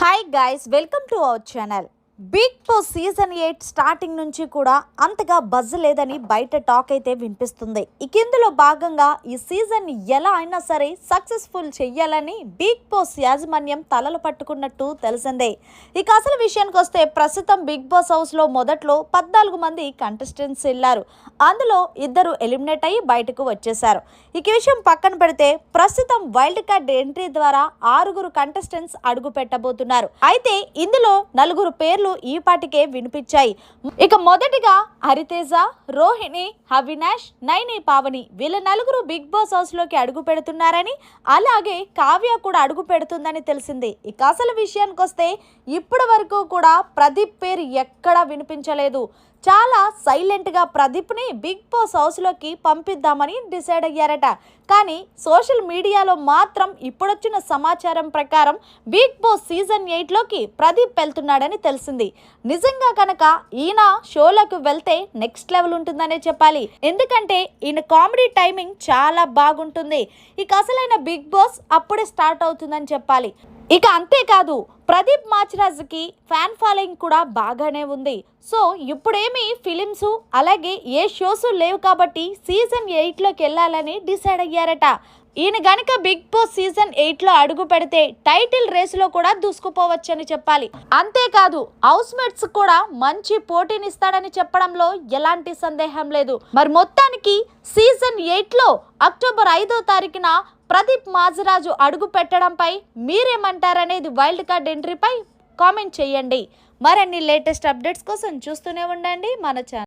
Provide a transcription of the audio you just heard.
Hi guys, welcome to our channel. Big boss season 8 starting నుంచి కూడా అంతగా buzz లేదని బయట టాక్ అయితే వినిపిస్తుంది. ఇక ఇందులో భాగంగా ఈ సీజన్ ఎలా అయినా సరే సక్సెస్ఫుల్ చెయ్యాలని బిగ్ బాస్ యాజమాన్యం తలలు పట్టుకున్నట్టు తెలిసిందే. ఇక అసలు విషయానికి వస్తే ప్రస్తుతం బిగ్ బాస్ హౌస్ లో మొదట్లో 14 మంది కంటెస్టెంట్స్ వెళ్ళారు. అందులో 2 ఎలిమినేట్ అయ్యి బయటకు వచ్చేశారు. ఇక విషయం పక్కన పెడితే ప్రస్తుతం వైల్డ్ కార్డ్ ఎంట్రీ ద్వారా 6 కంటెస్టెంట్స్ అడుగు పెట్టబోతున్నారు. అయితే ఇందులో 4 పేర్లు ఈ పాటికే వినిపించాయి. ఇక మొదటిగా హరితేజ, రోహిణి, అవినాష్, నైని, పావని వీళ్ళ 4 బిగ్ బాస్ హౌస్ లోకి అడుగు పెడుతున్నారని, అలాగే కావ్య కూడా అడుగు పెడుతుందని తెలిసింది. ఇక అసలు విషయానికి వస్తే ఇప్పటి వరకు కూడా ప్రదీప్ పేరు ఎక్కడా వినిపించలేదు. చాలా సైలెంట్గా ప్రదీప్ని బిగ్ బాస్ హౌస్లోకి పంపిద్దామని డిసైడ్ అయ్యారట. కానీ సోషల్ మీడియాలో మాత్రం ఇప్పుడొచ్చిన సమాచారం ప్రకారం బిగ్ బాస్ సీజన్ 8లోకి ప్రదీప్ వెళ్తున్నాడని తెలిసింది. నిజంగా కనుక ఈయన షోలోకి వెళ్తే నెక్స్ట్ లెవెల్ ఉంటుందనే చెప్పాలి. ఎందుకంటే ఈయన కామెడీ టైమింగ్ చాలా బాగుంటుంది. ఇక అసలైన బిగ్ బాస్ అప్పుడే స్టార్ట్ అవుతుందని చెప్పాలి. ఇక అంతేకాదు, ప్రదీప్ మాచిరాజుకి ఫ్యాన్ ఫాలోయింగ్ కూడా బాగానే ఉంది. సో ఇప్పుడేమి ఫిలిమ్స్ అలాగే ఏ షోస్ లేవు కాబట్టి సీజన్ 8లోకి వెళ్ళాలని డిసైడ్ అయ్యారట. ఈయన గనక బిగ్ బాస్ సీజన్ 8లో అడుగు పెడితే టైటిల్ రేసులో కూడా దూసుకుపోవచ్చని చెప్పాలి. అంతేకాదు, హౌస్ మేట్స్ కూడా మంచి పోటీనిస్తాడని చెప్పడంలో ఎలాంటి సందేహం లేదు. మరి మొత్తానికి సీజన్ 8లో అక్టోబర్ 5వ తారీఖున ప్రదీప్ మాచిరాజు అడుగు పెట్టడంపై మీరేమంటారనేది వైల్డ్ కార్డ్ ఎంట్రీపై కామెంట్ చేయండి. మరిన్ని లేటెస్ట్ అప్డేట్స్ కోసం చూస్తూనే ఉండండి మన ఛానల్.